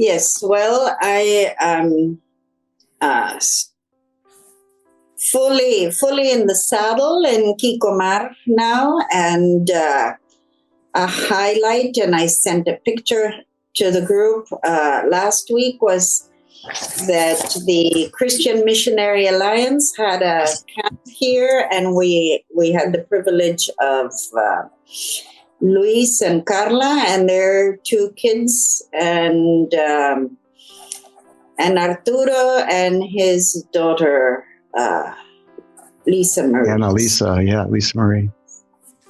Yes, well, I am uh, s- fully in the saddle in Kikomar now, and a highlight, and I sent a picture to the group last week, was that the Christian Missionary Alliance had a camp here, and we had the privilege of Luis and Carla and their two kids, and Arturo and his daughter, Lisa Marie. Lisa Marie.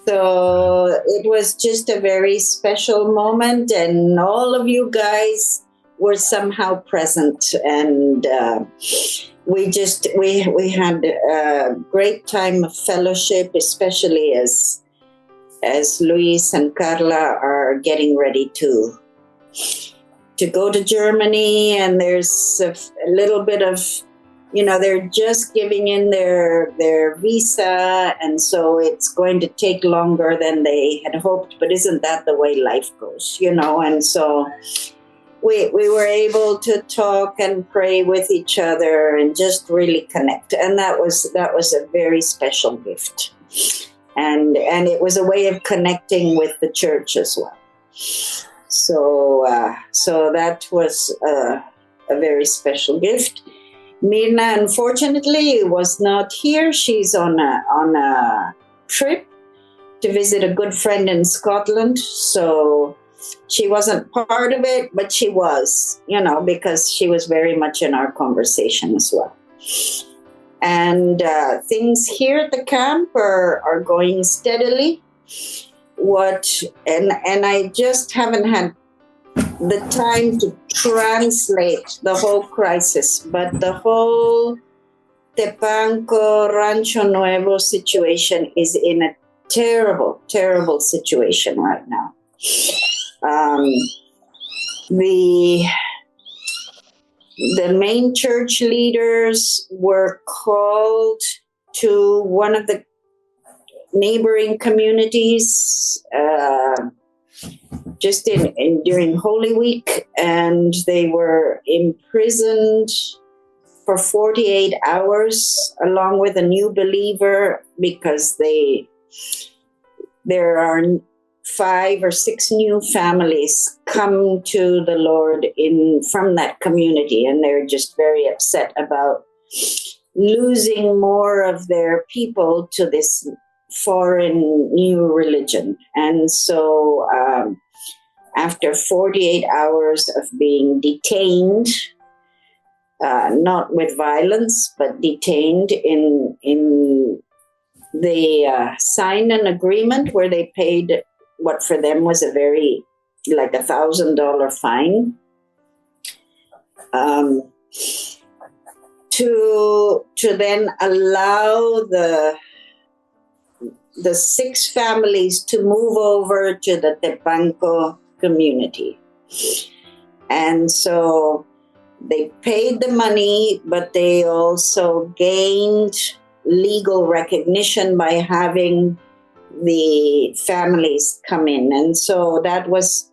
So it was just a very special moment, and all of you guys were somehow present, and we had a great time of fellowship, especially as Luis and Carla are getting ready to go to Germany, and there's a little bit of, they're just giving in their visa, and so it's going to take longer than they had hoped, but isn't that the way life goes, and so we were able to talk and pray with each other and just really connect, and that was a very special gift, and it was a way of connecting with the church as well. So that was a very special gift. Mirna, unfortunately, was not here. She's on a trip to visit a good friend in Scotland, so she wasn't part of it, but she was, because she was very much in our conversation as well. And things here at the camp are going steadily. And I just haven't had the time to translate the whole crisis, but the whole Tepanco Rancho Nuevo situation is in a terrible, terrible situation right now. The main church leaders were called to one of the neighboring communities just during Holy Week, and they were imprisoned for 48 hours along with a new believer, because there are 5 or 6 new families come to the Lord from that community, and they're just very upset about losing more of their people to this foreign new religion. And so after 48 hours of being detained, not with violence, but detained, they signed an agreement where they paid what for them was like $1,000 fine, to then allow the 6 families to move over to the Tepanco community. And so they paid the money, but they also gained legal recognition by having the families come in. And so that was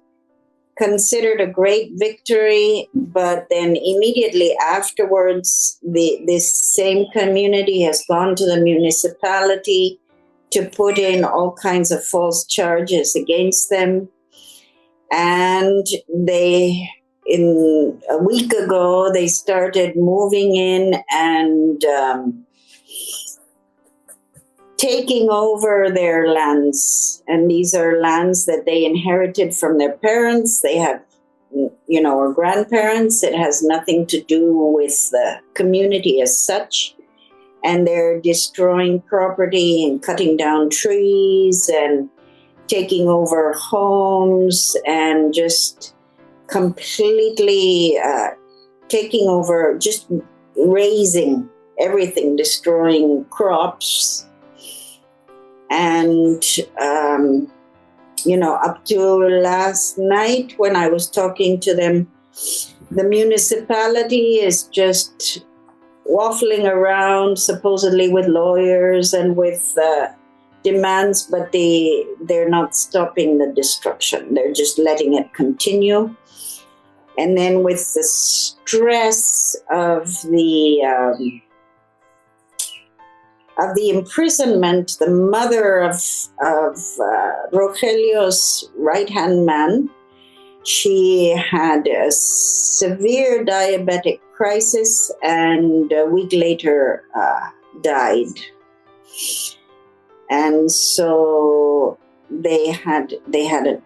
considered a great victory. But then immediately afterwards, this same community has gone to the municipality to put in all kinds of false charges against them. And in a week ago, they started moving in and taking over their lands. And these are lands that they inherited from their parents. They have, or grandparents. It has nothing to do with the community as such. And they're destroying property and cutting down trees and taking over homes and just completely taking over, just razing everything, destroying crops. And, up to last night when I was talking to them, the municipality is just waffling around, supposedly with lawyers and with demands, but they're not stopping the destruction. They're just letting it continue. And then with the stress of the imprisonment, the mother of Rogelio's right-hand man, she had a severe diabetic crisis and a week later died. And so they had a,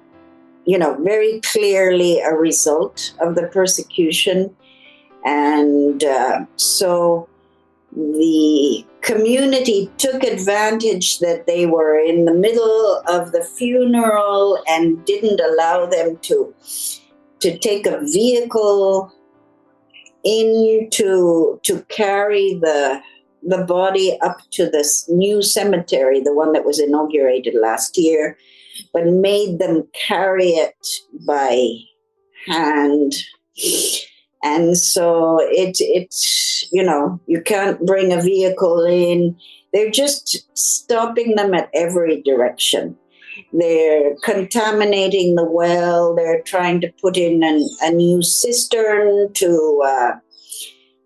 very clearly a result of the persecution. And so the community took advantage that they were in the middle of the funeral and didn't allow them to take a vehicle in to carry the body up to this new cemetery, the one that was inaugurated last year, but made them carry it by hand. And so it's you can't bring a vehicle in. They're just stopping them at every direction. They're contaminating the well. They're trying to put in a new cistern to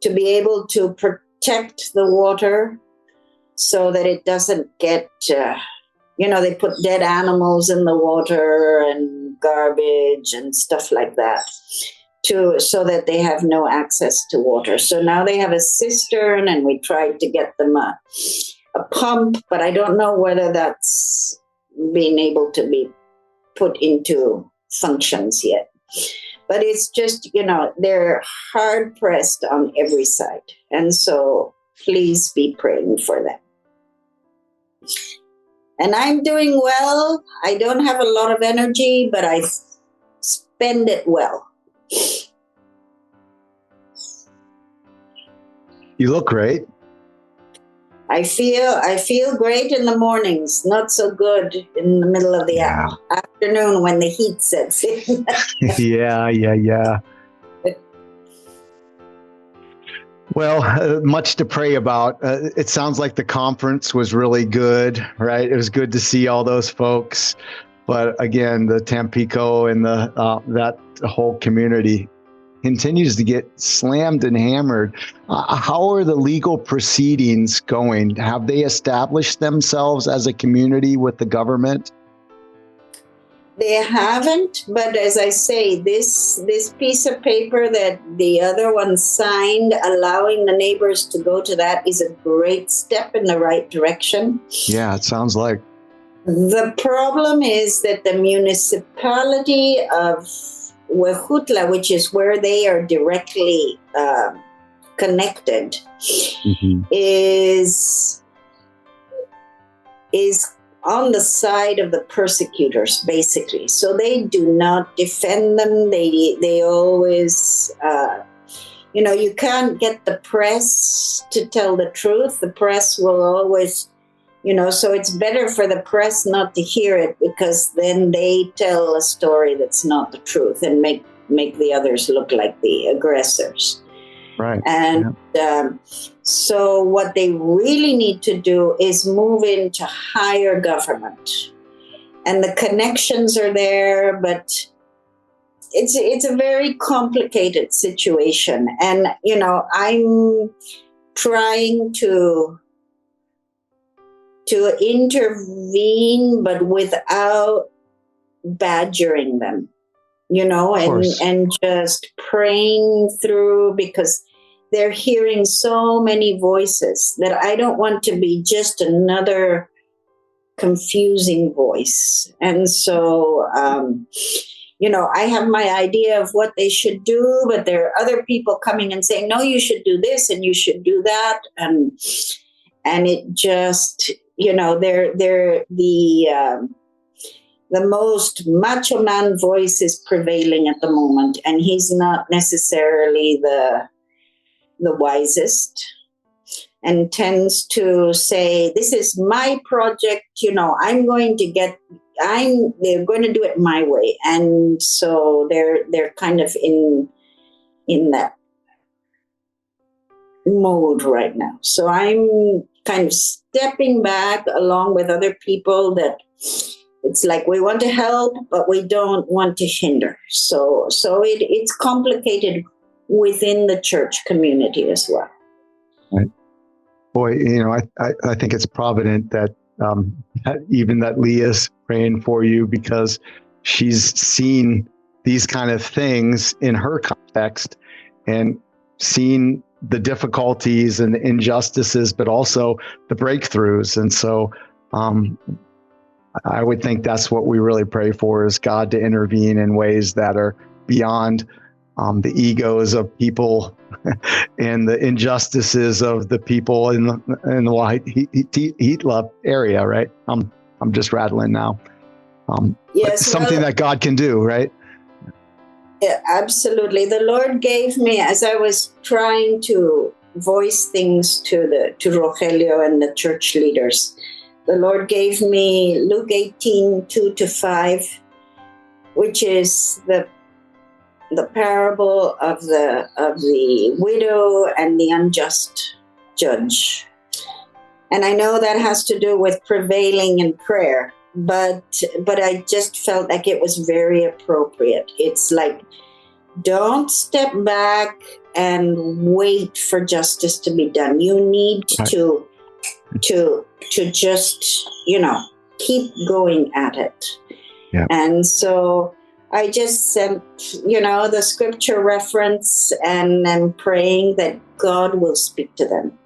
be able to protect the water so that it doesn't get, they put dead animals in the water and garbage and stuff like that, so that they have no access to water. So now they have a cistern, and we tried to get them a pump, but I don't know whether that's been able to be put into functions yet. But it's just, they're hard pressed on every side. And so please be praying for them. And I'm doing well. I don't have a lot of energy, but I spend it well. You look great. I feel great in the mornings, not so good in the middle of the afternoon when the heat sets in. Yeah. Well, much to pray about. It sounds like the conference was really good, right? It was good to see all those folks. But again, the Tampico and that whole community continues to get slammed and hammered. How are the legal proceedings going? Have they established themselves as a community with the government? They haven't, but as I say, this piece of paper that the other one signed, allowing the neighbors to go to that, is a great step in the right direction. Yeah, it sounds like. The problem is that the municipality of Huejutla, which is where they are directly connected, is on the side of the persecutors, basically. So they do not defend them. They always, you can't get the press to tell the truth. The press will always, so it's better for the press not to hear it, because then they tell a story that's not the truth and make the others look like the aggressors. Right. And so what they really need to do is move into higher government. And the connections are there, but it's a very complicated situation. And, I'm trying to intervene, but without badgering them, and just praying through, because they're hearing so many voices that I don't want to be just another confusing voice. And so, I have my idea of what they should do, but there are other people coming and saying, no, you should do this and you should do that. And it just, they're the most macho man voice is prevailing at the moment, and he's not necessarily the wisest, and tends to say, this is my project, they're going to do it my way. And so they're kind of in that mode right now. So I'm kind of stepping back along with other people that it's like we want to help, but we don't want to hinder. So it's complicated within the church community as well. Right. Boy, I think it's provident that even that Leah's praying for you, because she's seen these kind of things in her context and seen the difficulties and the injustices, but also the breakthroughs. And so I would think that's what we really pray for, is God to intervene in ways that are beyond the egos of people and the injustices of the people in the white heat love area, right? I'm just rattling now. Yes, something that God can do, right? Yeah, absolutely. The Lord gave me, as I was trying to voice things to Rogelio and the church leaders, the Lord gave me Luke 18:2-5, which is the parable of the widow and the unjust judge. And I know that has to do with prevailing in prayer, but I just felt like it was very appropriate. It's like, don't step back and wait for justice to be done. You need to just, keep going at it. Yeah. And so I just sent, the scripture reference and praying that God will speak to them.